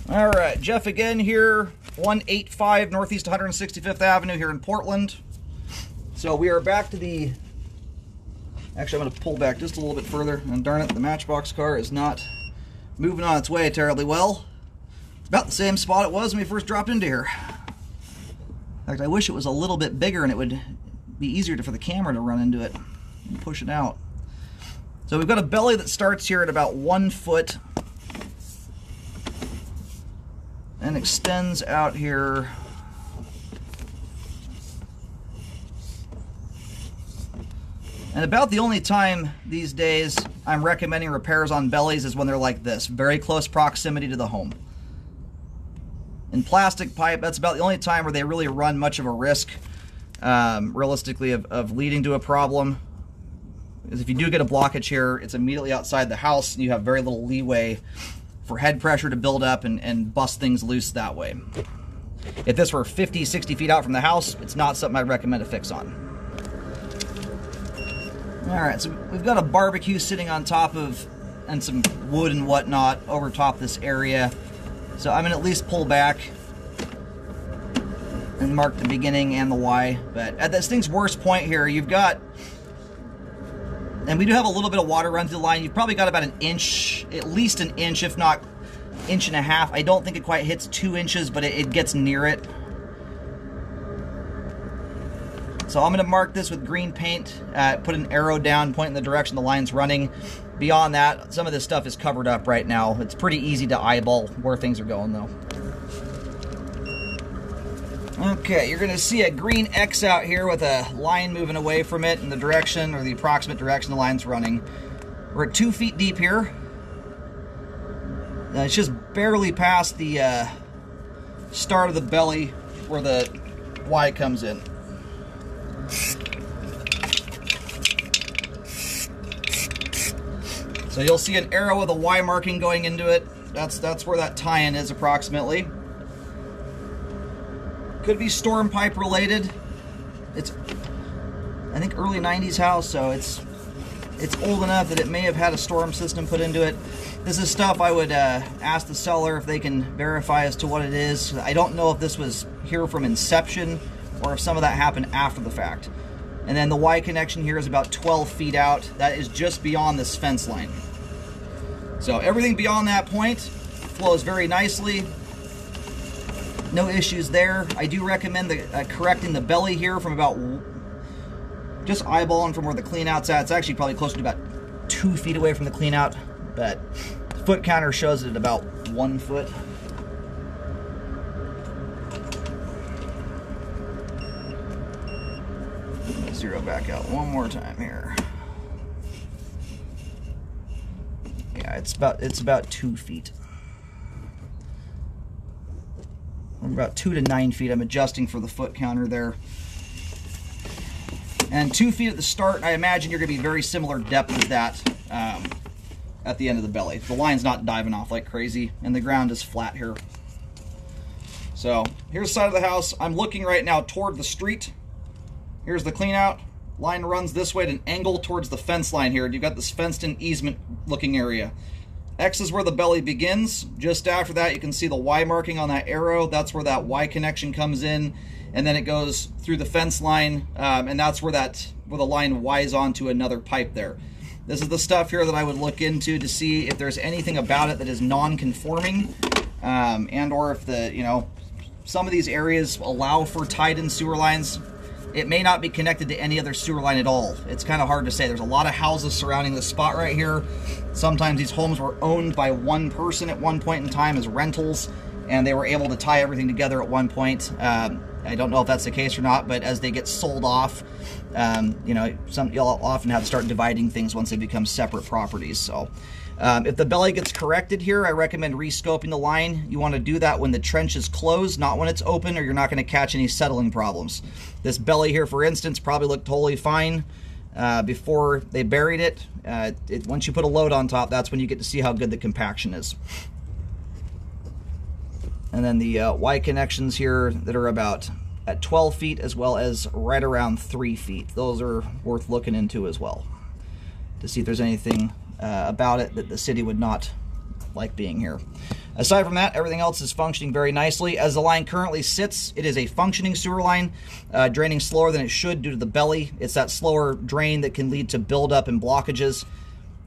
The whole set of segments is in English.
All right, Jeff again here, 185 Northeast 165th Avenue here in Portland. So we are back to the, actually I'm going to pull back just a little bit further, and darn it, the Matchbox car is not moving on its way terribly well. It's about the same spot it was when we first dropped into here. In fact, I wish it was a little bit bigger and it would be easier for the camera to run into it and push it out. So we've got a belly that starts here at about 1 foot and extends out here and about the only time these days I'm recommending repairs on bellies is when they're like this, very close proximity to the home. In plastic pipe, that's about the only time where they really run much of a risk, realistically, of leading to a problem. Because if you do get a blockage here, it's immediately outside the house, and you have very little leeway for head pressure to build up and bust things loose that way. If this were 50, 60 feet out from the house, it's not something I'd recommend a fix on. Alright, so we've got a barbecue sitting on top of, and some wood and whatnot over top this area. So I'm going to at least pull back and mark the beginning and the Y. But at this thing's worst point here, you've got, and we do have a little bit of water run through the line. You've probably got about an inch, at least an inch, if not inch and a half. I don't think it quite hits 2 inches, but it gets near it. So I'm going to mark this with green paint, put an arrow down, point in the direction the line's running. Beyond that, some of this stuff is covered up right now. It's pretty easy to eyeball where things are going, though. Okay, you're going to see a green X out here with a line moving away from it in the direction, or the approximate direction the line's running. We're at 2 feet deep here. It's just barely past the start of the belly where the Y comes in. So you'll see an arrow with a Y marking going into it. That's where that tie-in is approximately. Could be storm pipe related. It's, I think, early 90s house, so it's old enough that it may have had a storm system put into it. This is stuff I would ask the seller if they can verify as to what it is. I don't know if this was here from inception or if some of that happened after the fact. And then the Y connection here is about 12 feet out. That is just beyond this fence line. So everything beyond that point flows very nicely. No issues there. I do recommend correcting the belly here from about, just eyeballing from where the clean out's at. It's actually probably closer to about 2 feet away from the clean out, but the foot counter shows it at about 1 foot. Zero back out one more time here. Yeah, it's about 2 feet. From about 2 to 9 feet. I'm adjusting for the foot counter there. And 2 feet at the start, I imagine you're going to be very similar depth as that at the end of the belly. The line's not diving off like crazy, and the ground is flat here. So here's the side of the house. I'm looking right now toward the street. Here's the clean out. Line runs this way at an angle towards the fence line here. You've got this fenced-in easement looking area. X is where the belly begins. Just after that, you can see the Y marking on that arrow. That's where that Y connection comes in, and then it goes through the fence line, and that's where the line Ys onto another pipe there. This is the stuff here that I would look into to see if there's anything about it that is non-conforming, and or if some of these areas allow for tied-in sewer lines. It may not be connected to any other sewer line at all. It's kind of hard to say. There's a lot of houses surrounding this spot right here. Sometimes these homes were owned by one person at one point in time as rentals, and they were able to tie everything together at one point. I don't know if that's the case or not, but as they get sold off, you'll often have to start dividing things once they become separate properties. So if the belly gets corrected here, I recommend rescoping the line. You want to do that when the trench is closed, not when it's open, or you're not going to catch any settling problems. This belly here, for instance, probably looked totally fine before they buried it. Once you put a load on top, that's when you get to see how good the compaction is. And then the Y connections here that are about at 12 feet as well as right around 3 feet. Those are worth looking into as well to see if there's anything about it that the city would not like being here. Aside from that, everything else is functioning very nicely. As the line currently sits, it is a functioning sewer line, draining slower than it should due to the belly. It's that slower drain that can lead to buildup and blockages.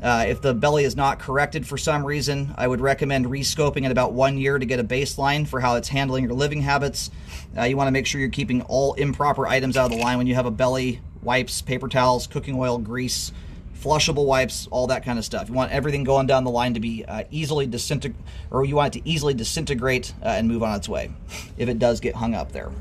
If the belly is not corrected for some reason, I would recommend rescoping in about 1 year to get a baseline for how it's handling your living habits. You want to make sure you're keeping all improper items out of the line when you have a belly: wipes, paper towels, cooking oil, grease, flushable wipes, all that kind of stuff. You want everything going down the line to be easily disintegrate, or you want it to easily disintegrate and move on its way if it does get hung up there.